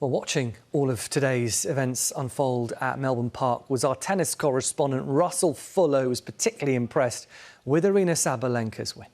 Well, watching all of today's events unfold at Melbourne Park was our tennis correspondent Russell Fuller, who was particularly impressed with Aryna Sabalenka's win.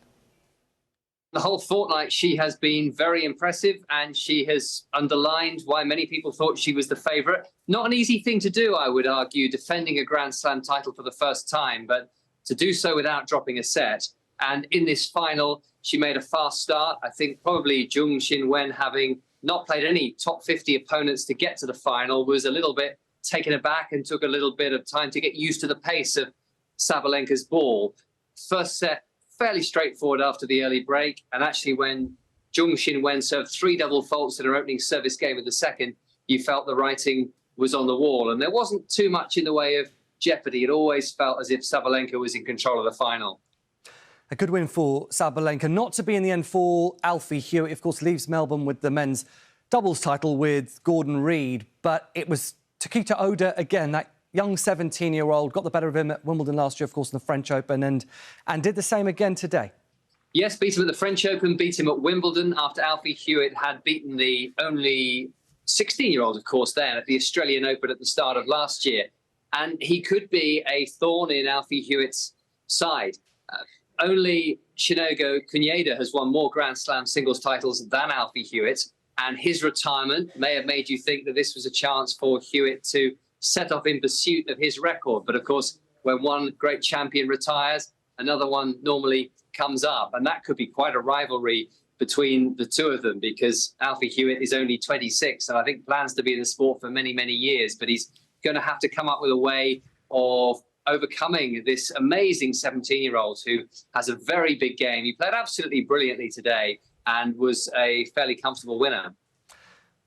The whole fortnight, she has been very impressive, and she has underlined why many people thought she was the favourite. Not an easy thing to do, I would argue, defending a Grand Slam title for the first time, but to do so without dropping a set. And in this final, she made a fast start. I think probably Jung Xin-wen, having not played any top 50 opponents to get to the final, was a little bit taken aback and took a little bit of time to get used to the pace of Sabalenka's ball. First set, fairly straightforward after the early break. And actually, when Jung Xin-wen served 3 double faults in her opening service game of the second, you felt the writing was on the wall. And there wasn't too much in the way of jeopardy. It always felt as if Sabalenka was in control of the final. A good win for Sabalenka. Not to be in the end for Alfie Hewitt, of course, leaves Melbourne with the men's doubles title with Gordon Reid. But it was Takita Oda again, that young 17-year-old, got the better of him at Wimbledon last year, of course, in the French Open, and did the same again today. Yes, beat him at the French Open, beat him at Wimbledon after Alfie Hewitt had beaten the only 16-year-old, of course, then at the Australian Open at the start of last year. And he could be a thorn in Alfie Hewitt's side. Only Shinogo Kunieda has won more Grand Slam singles titles than Alfie Hewitt, and his retirement may have made you think that this was a chance for Hewitt to set off in pursuit of his record. But of course, when one great champion retires, another one normally comes up, and that could be quite a rivalry between the two of them, because Alfie Hewitt is only 26 and I think plans to be in the sport for many, many years, but he's going to have to come up with a way of overcoming this amazing 17-year-old who has a very big game. He played absolutely brilliantly today and was a fairly comfortable winner.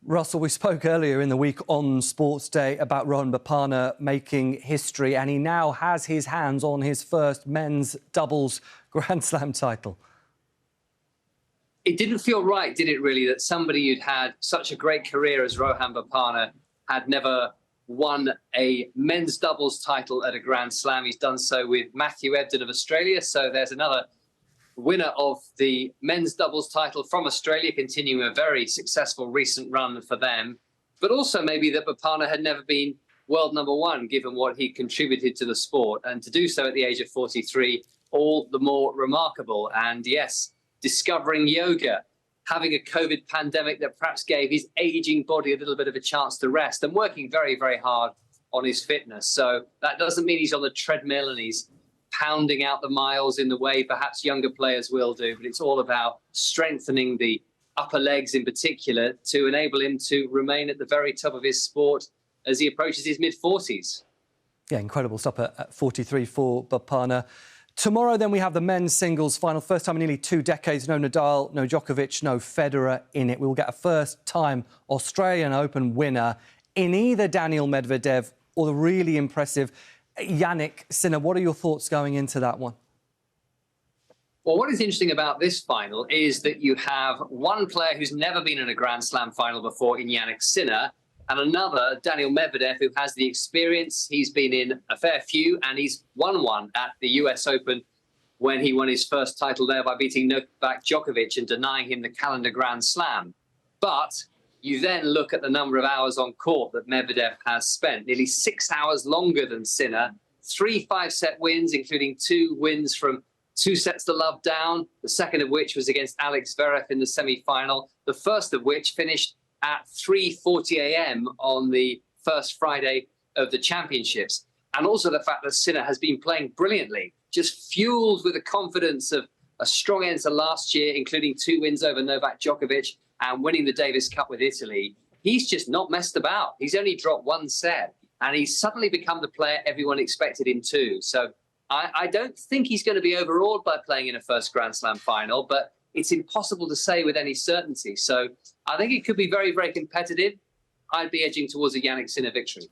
Russell, we spoke earlier in the week on Sportsday about Rohan Bopanna making history, and he now has his hands on his first men's doubles Grand Slam title. It didn't feel right, did it really, that somebody who'd had such a great career as Rohan Bopanna had never won a men's doubles title at a Grand Slam. He's done so with Matthew Ebden of Australia, so there's another winner of the men's doubles title from Australia, continuing a very successful recent run for them. But also maybe that Bopanna had never been world #1, given what he contributed to the sport. And to do so at the age of 43, all the more remarkable. And yes, discovering yoga, having a COVID pandemic that perhaps gave his aging body a little bit of a chance to rest, and working very, very hard on his fitness. So that doesn't mean he's on the treadmill and he's pounding out the miles in the way perhaps younger players will do, but it's all about strengthening the upper legs in particular to enable him to remain at the very top of his sport as he approaches his mid-40s. Yeah, incredible stop at 43 for Bopanna. Tomorrow, then, we have the men's singles final. First time in nearly 2 decades. No Nadal, no Djokovic, no Federer in it. We will get a first-time Australian Open winner in either Daniil Medvedev or the really impressive Jannik Sinner. What are your thoughts going into that one? Well, what is interesting about this final is that you have one player who's never been in a Grand Slam final before in Jannik Sinner, and another, Daniil Medvedev, who has the experience. He's been in a fair few, and he's won one at the US Open when he won his first title there by beating Novak Djokovic and denying him the calendar Grand Slam. But you then look at the number of hours on court that Medvedev has spent, nearly 6 hours longer than Sinner, 3 5-set wins, including 2 wins from 2 sets to love down, the second of which was against Alex Zverev in the semi-final, the first of which finished at 3:40 a.m. on the first Friday of the championships. And also the fact that Sinner has been playing brilliantly, just fueled with the confidence of a strong end to last year, including 2 wins over Novak Djokovic and winning the Davis Cup with Italy. He's just not messed about. He's only dropped 1 set, and he's suddenly become the player everyone expected him to. So I don't think he's going to be overawed by playing in a first Grand Slam final, but it's impossible to say with any certainty. So I think it could be very, very competitive. I'd be edging towards a Jannik Sinner victory.